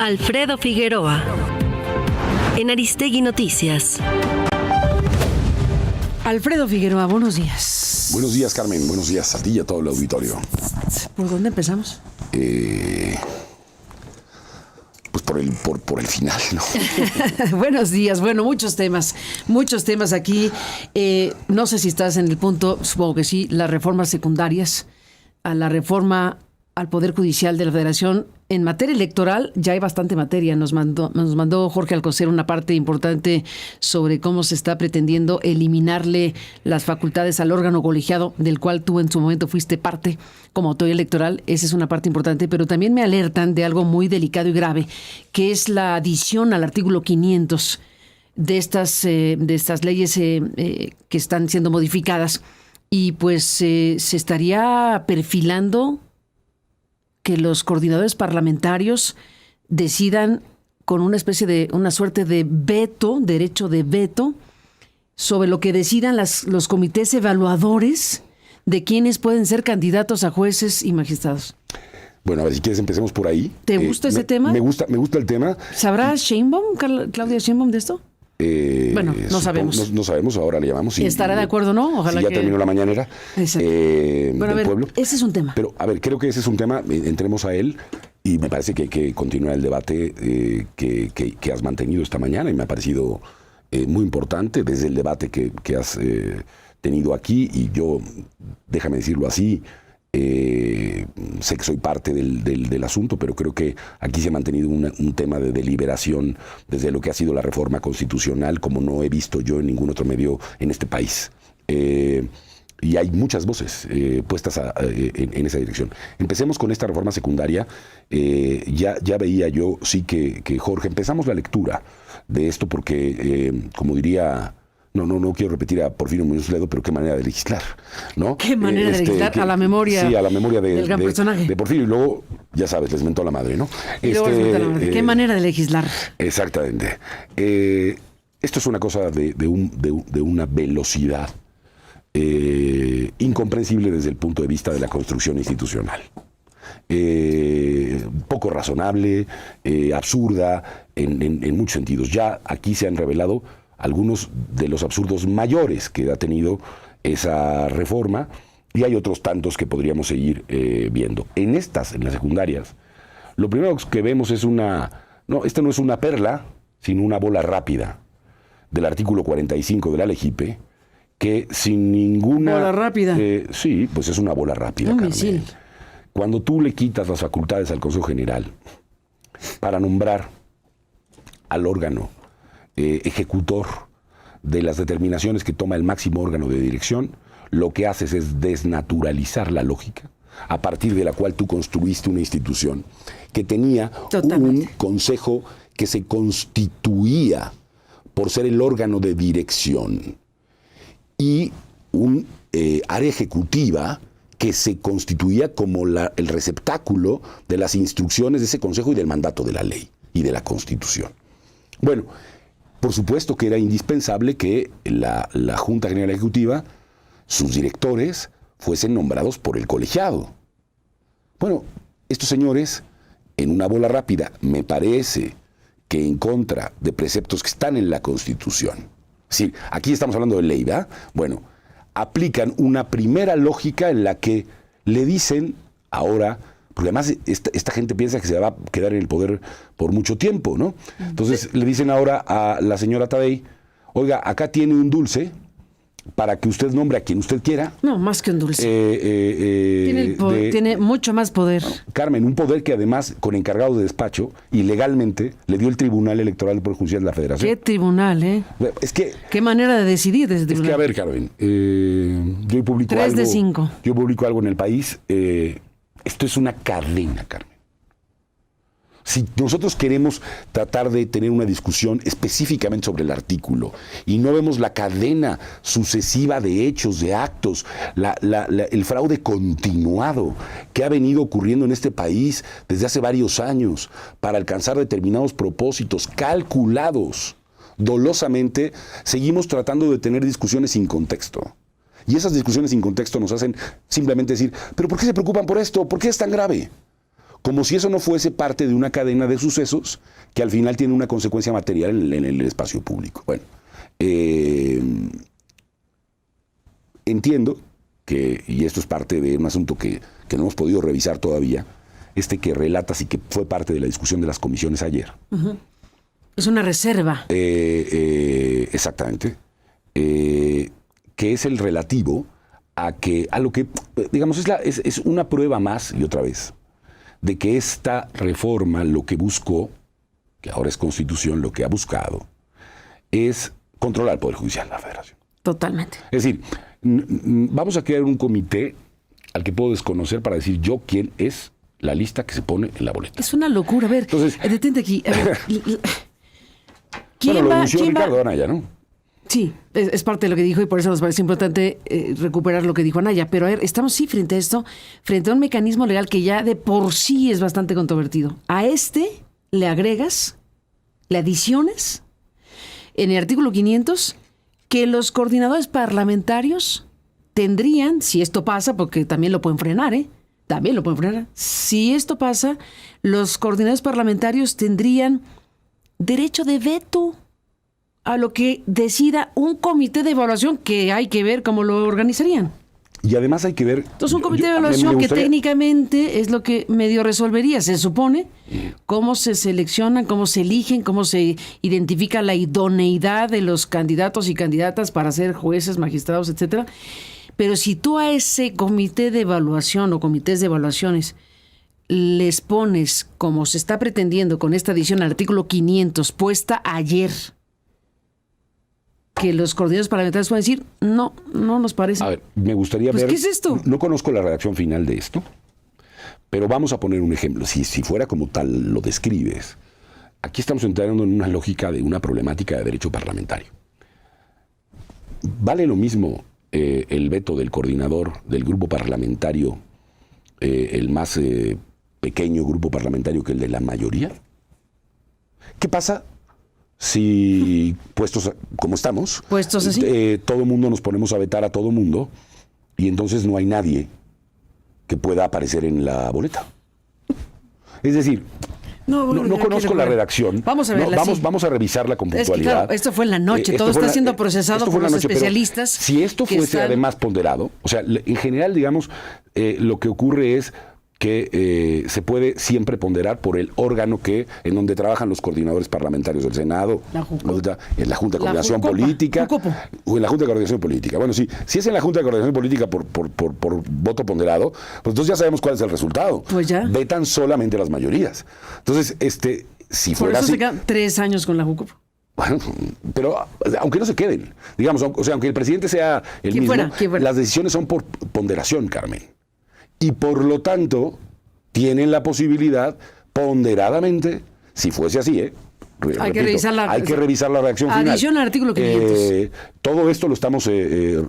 Alfredo Figueroa, en Aristegui Noticias. Alfredo Figueroa, buenos días. Buenos días, Carmen. Buenos días a ti y a todo el auditorio. ¿Por dónde empezamos? Pues por el final, ¿no? Buenos días. Bueno, muchos temas aquí. No sé si estás en el punto, supongo que sí, las reformas secundarias a la reforma al Poder Judicial de la Federación. En materia electoral ya hay bastante materia. Nos mandó Jorge Alcocer una parte importante sobre cómo se está pretendiendo eliminarle las facultades al órgano colegiado, del cual tú en su momento fuiste parte como autoridad electoral. Esa es una parte importante, pero también me alertan de algo muy delicado y grave, que es la adición al artículo 500 de estas leyes que están siendo modificadas. Y pues se estaría perfilando que los coordinadores parlamentarios decidan con una suerte de veto, derecho de veto, sobre lo que decidan los comités evaluadores de quienes pueden ser candidatos a jueces y magistrados. Bueno, a ver, si quieres empecemos por ahí. ¿Te gusta ese tema? Me gusta el tema. ¿Sabrá Sheinbaum, Claudia Sheinbaum, de esto? Bueno, no sabemos. No sabemos, ahora le llamamos. ¿Estará de acuerdo o no? Ojalá si ya terminó la mañanera bueno, a ver, pueblo. Ese es un tema. Pero, a ver, creo que ese es un tema, entremos a él, y me parece que hay que continuar el debate que has mantenido esta mañana, y me ha parecido muy importante desde el debate que has tenido aquí, y yo, déjame decirlo así, sé que soy parte del asunto, pero creo que aquí se ha mantenido un tema de deliberación desde lo que ha sido la reforma constitucional, como no he visto yo en ningún otro medio en este país. Y hay muchas voces puestas en esa dirección. Empecemos con esta reforma secundaria. Ya veía yo, sí, que Jorge, empezamos la lectura de esto porque, como diría... No quiero repetir a Porfirio Muñoz Ledo, pero qué manera de legislar, ¿no? Qué manera de legislar, a la memoria. Sí, a la memoria del gran personaje de Porfirio, y luego, ya sabes, les mentó a la madre, ¿no? Y luego les mentó a la madre. Qué manera de legislar. Exactamente. Esto es una cosa de una velocidad incomprensible desde el punto de vista de la construcción institucional. Poco razonable, absurda, en muchos sentidos. Ya aquí se han revelado algunos de los absurdos mayores que ha tenido esa reforma, y hay otros tantos que podríamos seguir viendo. En las secundarias, lo primero que vemos es esta no es una perla, sino una bola rápida del artículo 45 de la LEGIPE, que sin ninguna... ¿Bola rápida? Sí, pues es una bola rápida, Carmen. Misil. Cuando tú le quitas las facultades al Consejo General para nombrar al órgano ejecutor de las determinaciones que toma el máximo órgano de dirección, lo que haces es desnaturalizar la lógica a partir de la cual tú construiste una institución que tenía un consejo que se constituía por ser el órgano de dirección y un área ejecutiva que se constituía como el receptáculo de las instrucciones de ese consejo y del mandato de la ley y de la Constitución. Bueno, por supuesto que era indispensable que la Junta General Ejecutiva, sus directores, fuesen nombrados por el colegiado. Bueno, estos señores, en una bola rápida, me parece que en contra de preceptos que están en la Constitución, es decir, aquí estamos hablando de ley, ¿verdad? Bueno, aplican una primera lógica en la que le dicen ahora... Porque además esta gente piensa que se va a quedar en el poder por mucho tiempo, ¿no? Entonces le dicen ahora a la señora Tadei, oiga, acá tiene un dulce para que usted nombre a quien usted quiera. No, más que un dulce. Tiene mucho más poder. Carmen, un poder que además, con encargado de despacho, y legalmente le dio el Tribunal Electoral del Poder Judicial de la Federación. ¿Qué tribunal, Es que... ¿Qué manera de decidir desde el tribunal? Es que, a ver, Carmen, yo publico 3 de 5. Yo publico algo en El País... Esto es una cadena, Carmen. Si nosotros queremos tratar de tener una discusión específicamente sobre el artículo y no vemos la cadena sucesiva de hechos, de actos, el fraude continuado que ha venido ocurriendo en este país desde hace varios años para alcanzar determinados propósitos calculados, dolosamente seguimos tratando de tener discusiones sin contexto. Y esas discusiones sin contexto nos hacen simplemente decir, ¿pero por qué se preocupan por esto? ¿Por qué es tan grave? como si eso no fuese parte de una cadena de sucesos que al final tiene una consecuencia material en el espacio público. Bueno, entiendo que, y esto es parte de un asunto que no hemos podido revisar todavía, que relatas y que fue parte de la discusión de las comisiones ayer. Uh-huh. Es una reserva. Exactamente. Que es el relativo a lo que, digamos, es una prueba más y otra vez de que esta reforma lo que buscó, que ahora es Constitución, lo que ha buscado es controlar el Poder Judicial de la Federación. Totalmente. Es decir, vamos a crear un comité al que puedo desconocer para decir yo quién es la lista que se pone en la boleta. Es una locura. A ver, entonces, detente aquí. A ver, bueno, lo denunció Ricardo Anaya, ¿no? Sí, es parte de lo que dijo y por eso nos parece importante recuperar lo que dijo Anaya. Pero a ver, estamos frente a esto, frente a un mecanismo legal que ya de por sí es bastante controvertido. A le agregas, le adiciones, en el artículo 500, que los coordinadores parlamentarios tendrían, si esto pasa, porque también lo pueden frenar, también lo pueden frenar. Si esto pasa, los coordinadores parlamentarios tendrían derecho de veto a lo que decida un comité de evaluación, que hay que ver cómo lo organizarían. Y además hay que ver... Entonces, un comité de evaluación que técnicamente es lo que medio resolvería, se supone, cómo se seleccionan, cómo se eligen, cómo se identifica la idoneidad de los candidatos y candidatas para ser jueces, magistrados, etcétera. Pero si tú a ese comité de evaluación o comités de evaluaciones les pones, como se está pretendiendo con esta adición al artículo 500, puesta ayer, que los coordinadores parlamentarios pueden decir, no nos parece. A ver, me gustaría ver... ¿Qué es esto? No conozco la redacción final de esto, pero vamos a poner un ejemplo. Si fuera como tal lo describes, aquí estamos entrando en una lógica de una problemática de derecho parlamentario. ¿Vale lo mismo el veto del coordinador del grupo parlamentario, el más pequeño grupo parlamentario, que el de la mayoría? ¿Qué pasa si, puestos como estamos, puestos así, todo mundo nos ponemos a vetar a todo mundo y entonces no hay nadie que pueda aparecer en la boleta? Es decir, no conozco la redacción. Vamos a verla, vamos a revisarla con puntualidad. Es que, claro, esto fue en la noche, todo está siendo procesado por los especialistas. Si esto fuese además ponderado, o sea, en general, digamos, lo que ocurre es que se puede siempre ponderar por el órgano en donde trabajan los coordinadores parlamentarios del Senado, en la Junta de Coordinación Política, o en la Junta de Coordinación Política. Bueno, si es en la Junta de Coordinación Política por voto ponderado, pues entonces ya sabemos cuál es el resultado. Pues ya. Vetan solamente las mayorías. Entonces, si fuera así... Por eso se quedan 3 años con la Jucopo. Bueno, pero aunque no se queden, digamos, o sea, aunque el presidente sea el mismo, las decisiones son por ponderación, Carmen. Y por lo tanto, tienen la posibilidad, ponderadamente, si fuese así, hay que revisar la reacción final. Adición al artículo 500. Todo esto lo estamos en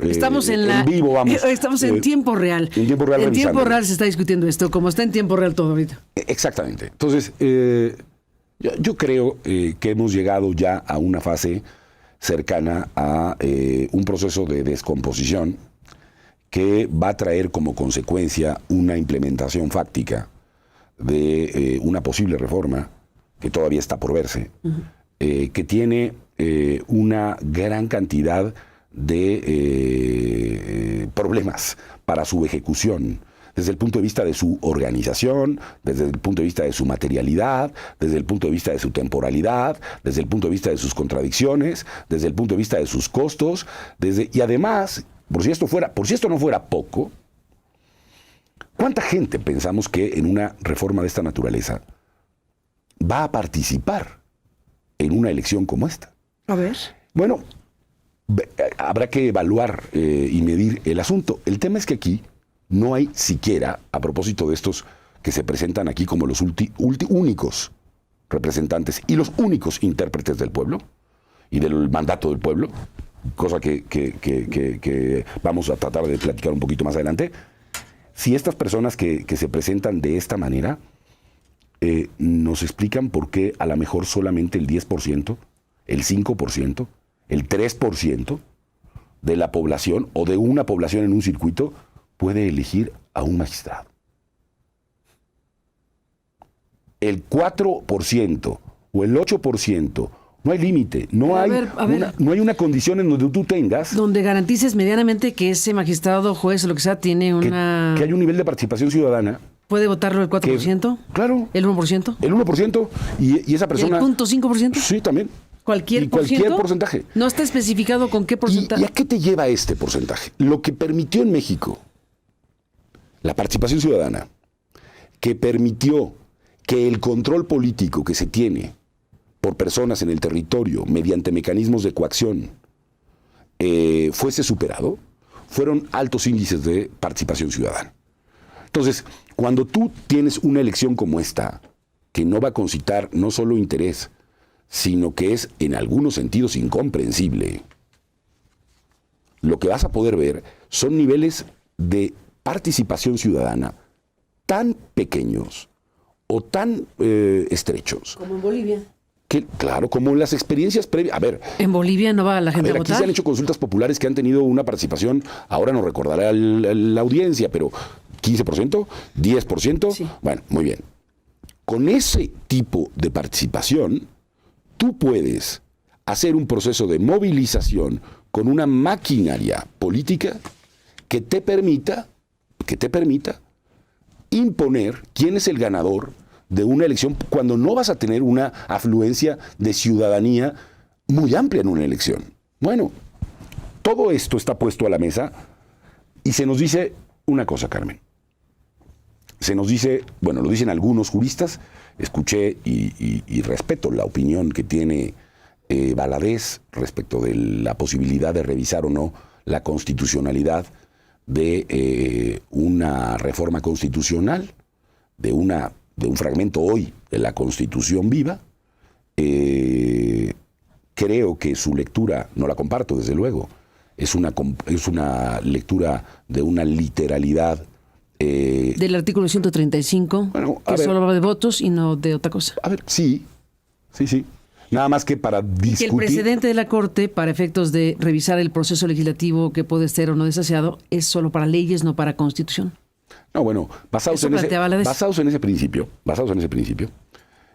vivo, vamos. Estamos en tiempo real. En tiempo real. En tiempo real se está discutiendo esto, como está en tiempo real todo ahorita. Exactamente. Entonces, yo creo que hemos llegado ya a una fase cercana a un proceso de descomposición que va a traer como consecuencia una implementación fáctica de una posible reforma que todavía está por verse, que tiene una gran cantidad de problemas para su ejecución, desde el punto de vista de su organización, desde el punto de vista de su materialidad, desde el punto de vista de su temporalidad, desde el punto de vista de sus contradicciones, desde el punto de vista de sus costos, y además... Por si esto no fuera poco, ¿cuánta gente pensamos que en una reforma de esta naturaleza va a participar en una elección como esta? A ver. Bueno, habrá que evaluar y medir el asunto. El tema es que aquí no hay siquiera, a propósito de estos que se presentan aquí como los únicos representantes y los únicos intérpretes del pueblo y del mandato del pueblo, cosa que vamos a tratar de platicar un poquito más adelante. Si estas personas que se presentan de esta manera nos explican por qué a lo mejor solamente el 10%, el 5%, el 3% de la población o de una población en un circuito puede elegir a un magistrado. el 4% o el 8%, no hay límite, no hay una condición en donde tú tengas... Donde garantices medianamente que ese magistrado, juez o lo que sea, tiene una... Que hay un nivel de participación ciudadana. ¿Puede votarlo el 4%? Claro. ¿El 1%? El 1%. Y esa persona... ¿El 0.5%? Sí, también. ¿Cualquier porcentaje. No está especificado con qué porcentaje. ¿Y a qué te lleva este porcentaje? Lo que permitió en México la participación ciudadana, que permitió que el control político que se tiene por personas en el territorio mediante mecanismos de coacción fuese superado, fueron altos índices de participación ciudadana. Entonces, cuando tú tienes una elección como esta, que no va a concitar no solo interés, sino que es en algunos sentidos incomprensible, lo que vas a poder ver son niveles de participación ciudadana tan pequeños o tan estrechos. Como en Bolivia. Que, claro, como en las experiencias previas. A ver. En Bolivia no va la gente a votar. Aquí se han hecho consultas populares que han tenido una participación, ahora no recordará la audiencia, pero 15%, 10%. Sí. Bueno, muy bien. Con ese tipo de participación, tú puedes hacer un proceso de movilización con una maquinaria política que te permita imponer quién es el ganador de una elección cuando no vas a tener una afluencia de ciudadanía muy amplia en una elección. Bueno, todo esto está puesto a la mesa y se nos dice una cosa, Carmen. Se nos dice, bueno, lo dicen algunos juristas, escuché y respeto la opinión que tiene Valadez respecto de la posibilidad de revisar o no la constitucionalidad de una reforma constitucional, de un fragmento hoy de la Constitución viva. Creo que su lectura, no la comparto desde luego, es una lectura de una literalidad. Del artículo 135, bueno, que solo habla de votos y no de otra cosa. A ver, sí. Nada más que para discutir... Que el presidente de la Corte, para efectos de revisar el proceso legislativo que puede ser o no desaseado, es solo para leyes, no para Constitución. No, bueno, basados en ese principio,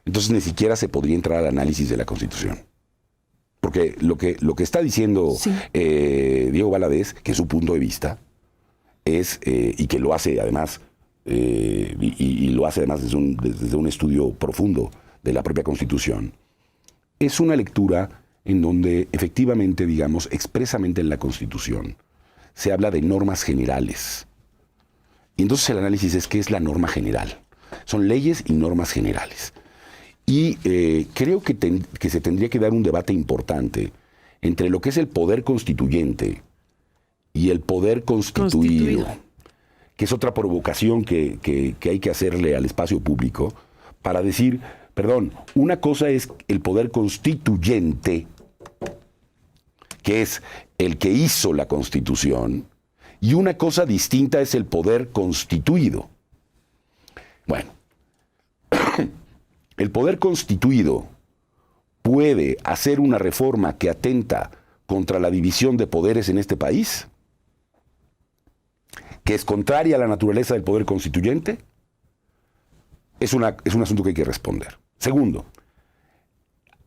entonces ni siquiera se podría entrar al análisis de la Constitución. Porque lo que está diciendo Diego Valadez, que es su punto de vista, es, y que lo hace además, y lo hace además desde un estudio profundo de la propia Constitución, es una lectura en donde efectivamente, digamos, expresamente en la Constitución, se habla de normas generales. Y entonces el análisis es qué es la norma general. Son leyes y normas generales. Y creo que se tendría que dar un debate importante entre lo que es el poder constituyente y el poder constituido, que es otra provocación que hay que hacerle al espacio público para decir, perdón, una cosa es el poder constituyente, que es el que hizo la Constitución, y una cosa distinta es el poder constituido. Bueno, el poder constituido puede hacer una reforma que atenta contra la división de poderes en este país, que es contraria a la naturaleza del poder constituyente. Es un asunto que hay que responder. Segundo,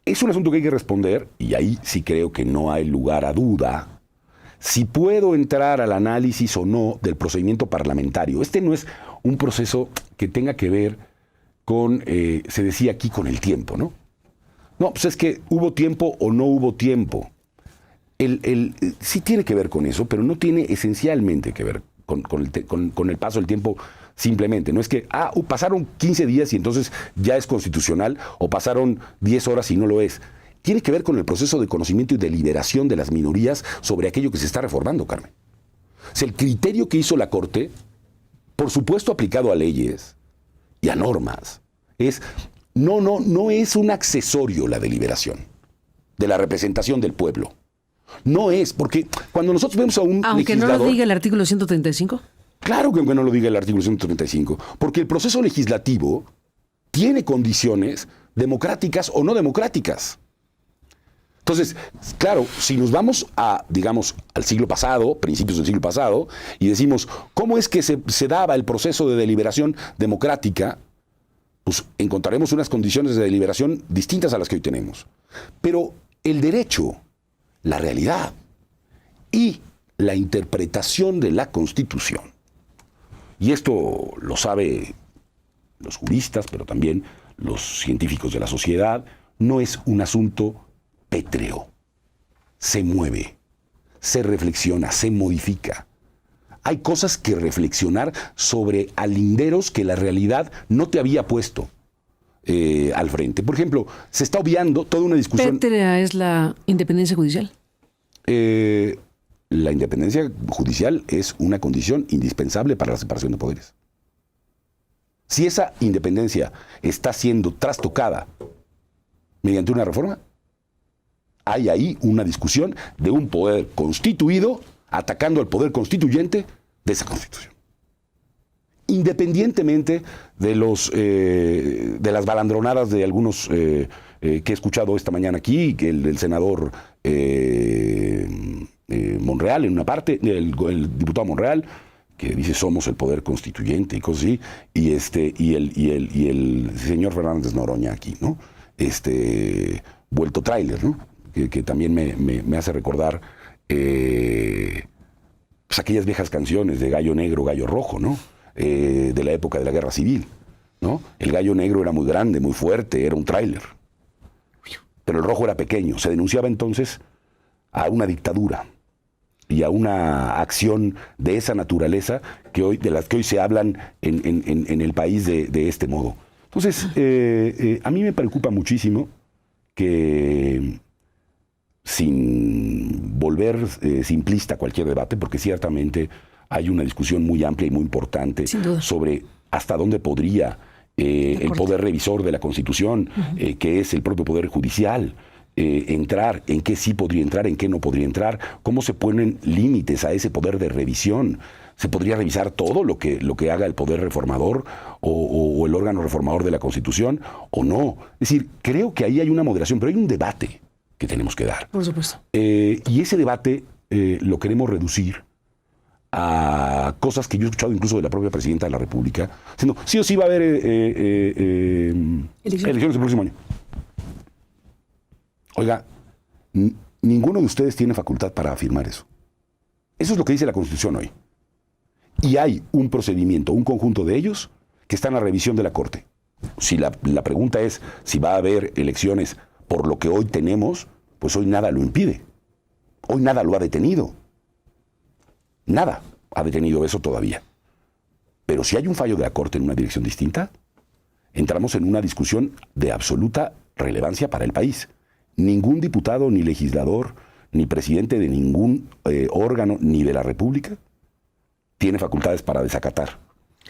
es un asunto que hay que responder, y ahí sí creo que no hay lugar a duda, si puedo entrar al análisis o no del procedimiento parlamentario. Este no es un proceso que tenga que ver con, se decía aquí, con el tiempo, ¿no? No, pues es que hubo tiempo o no hubo tiempo. Sí tiene que ver con eso, pero no tiene esencialmente que ver con el paso del tiempo simplemente. No es que, pasaron 15 días y entonces ya es constitucional, o pasaron 10 horas y no lo es. Tiene que ver con el proceso de conocimiento y deliberación de las minorías sobre aquello que se está reformando, Carmen. O sea, el criterio que hizo la Corte, por supuesto aplicado a leyes y a normas, es, no es un accesorio la deliberación de la representación del pueblo. No es, porque cuando nosotros vemos a un aunque legislador... no lo diga el artículo 135. Claro que aunque no lo diga el artículo 135, porque el proceso legislativo tiene condiciones democráticas o no democráticas. Entonces, claro, si nos vamos digamos, al siglo pasado, principios del siglo pasado, y decimos, ¿cómo es que se daba el proceso de deliberación democrática? pues encontraremos unas condiciones de deliberación distintas a las que hoy tenemos. Pero el derecho, la realidad y la interpretación de la Constitución, y esto lo saben los juristas, pero también los científicos de la sociedad, no es un asunto pétreo. Se mueve, se reflexiona, se modifica. Hay cosas que reflexionar sobre alinderos que la realidad no te había puesto al frente. Por ejemplo, se está obviando toda una discusión. ¿Pétrea es la independencia judicial? La independencia judicial es una condición indispensable para la separación de poderes. Si esa independencia está siendo trastocada mediante una reforma, hay ahí una discusión de un poder constituido atacando al poder constituyente de esa Constitución. Independientemente de las balandronadas de algunos que he escuchado esta mañana aquí, que el senador Monreal en una parte, el diputado Monreal, que dice somos el poder constituyente y cosas así, y el señor Fernández Noroña aquí, ¿no? Vuelto tráiler, ¿no? Que también me hace recordar pues aquellas viejas canciones de Gallo Negro, Gallo Rojo, ¿no? De la época de la Guerra Civil, ¿no? El gallo negro era muy grande, muy fuerte, era un tráiler. Pero el rojo era pequeño. Se denunciaba entonces a una dictadura y a una acción de esa naturaleza de las que hoy se hablan en el país de este modo. Entonces, a mí me preocupa muchísimo que, sin volver simplista cualquier debate, porque ciertamente hay una discusión muy amplia y muy importante sobre hasta dónde podría el poder revisor de la Constitución, que es el propio Poder Judicial, entrar, en qué sí podría entrar, en qué no podría entrar, cómo se ponen límites a ese poder de revisión. ¿Se podría revisar todo lo que haga el poder reformador o el órgano reformador de la Constitución o no? Es decir, creo que ahí hay una moderación, pero hay un debate que tenemos que dar. Por supuesto. Y ese debate lo queremos reducir a cosas que yo he escuchado incluso de la propia presidenta de la República, diciendo, sí o sí va a haber elecciones el próximo año. Oiga, ninguno de ustedes tiene facultad para afirmar eso. Eso es lo que dice la Constitución hoy. Y hay un procedimiento, un conjunto de ellos que están a revisión de la Corte. Si la pregunta es si va a haber elecciones por lo que hoy tenemos, pues hoy nada lo impide. Hoy nada lo ha detenido. Nada ha detenido eso todavía. Pero si hay un fallo de la Corte en una dirección distinta, entramos en una discusión de absoluta relevancia para el país. Ningún diputado, ni legislador, ni presidente de ningún órgano, ni de la República, tiene facultades para desacatar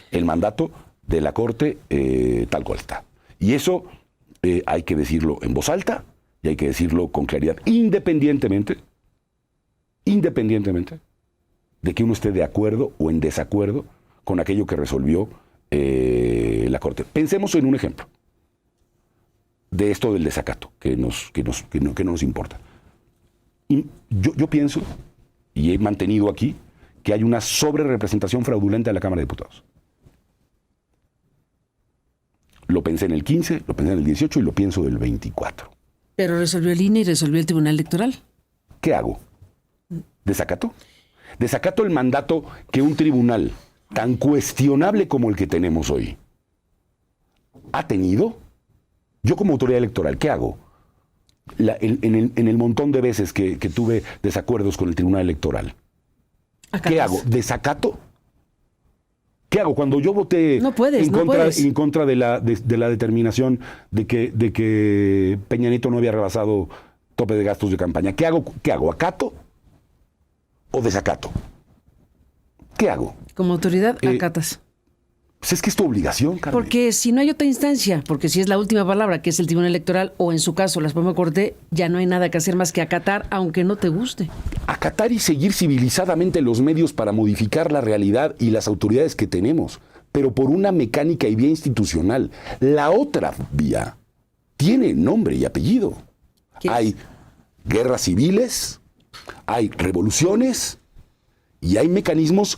el mandato de la Corte tal cual está. Y eso hay que decirlo en voz alta y hay que decirlo con claridad, independientemente de que uno esté de acuerdo o en desacuerdo con aquello que resolvió la Corte. Pensemos en un ejemplo de esto del desacato, que no nos importa. Y yo pienso, y he mantenido aquí, que hay una sobrerepresentación fraudulenta de la Cámara de Diputados. Lo pensé en el 15, lo pensé en el 18 y lo pienso del 24. Pero resolvió el INE y resolvió el Tribunal Electoral. ¿Qué hago? ¿Desacato? Desacato el mandato que un tribunal tan cuestionable como el que tenemos hoy ha tenido. Yo como autoridad electoral, ¿qué hago? En el montón de veces que tuve desacuerdos con el Tribunal Electoral, ¿qué hago? ¿Desacato? ¿Qué hago? Cuando yo voté en contra de la determinación de que Peña Nieto no había rebasado tope de gastos de campaña, ¿qué hago? ¿Acato o desacato? ¿Qué hago? Como autoridad, acatas. Pues es que es tu obligación, Carmen. Porque si no hay otra instancia, porque si es la última palabra, que es el Tribunal Electoral, o en su caso la Suprema Corte, ya no hay nada que hacer más que acatar, aunque no te guste. Acatar y seguir civilizadamente los medios para modificar la realidad y las autoridades que tenemos, pero por una mecánica y vía institucional. La otra vía tiene nombre y apellido. Hay guerras civiles, hay revoluciones y hay mecanismos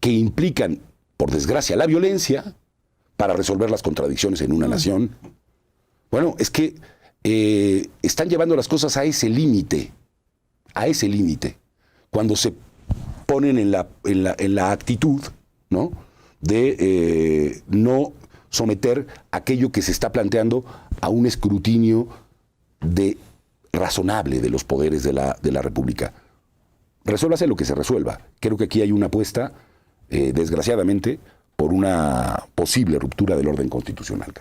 que implican, por desgracia, la violencia para resolver las contradicciones en una nación. Bueno, es que están llevando las cosas a ese límite, cuando se ponen en la actitud, ¿no?, de no someter aquello que se está planteando a un escrutinio razonable de los poderes de la República. Resuélvase lo que se resuelva. Creo que aquí hay una apuesta, desgraciadamente, por una posible ruptura del orden constitucional.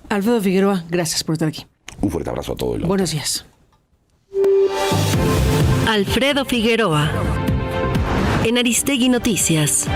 Alfredo Figueroa, gracias por estar aquí. Un fuerte abrazo a todos. Buenos días. Alfredo Figueroa, en Aristegui Noticias.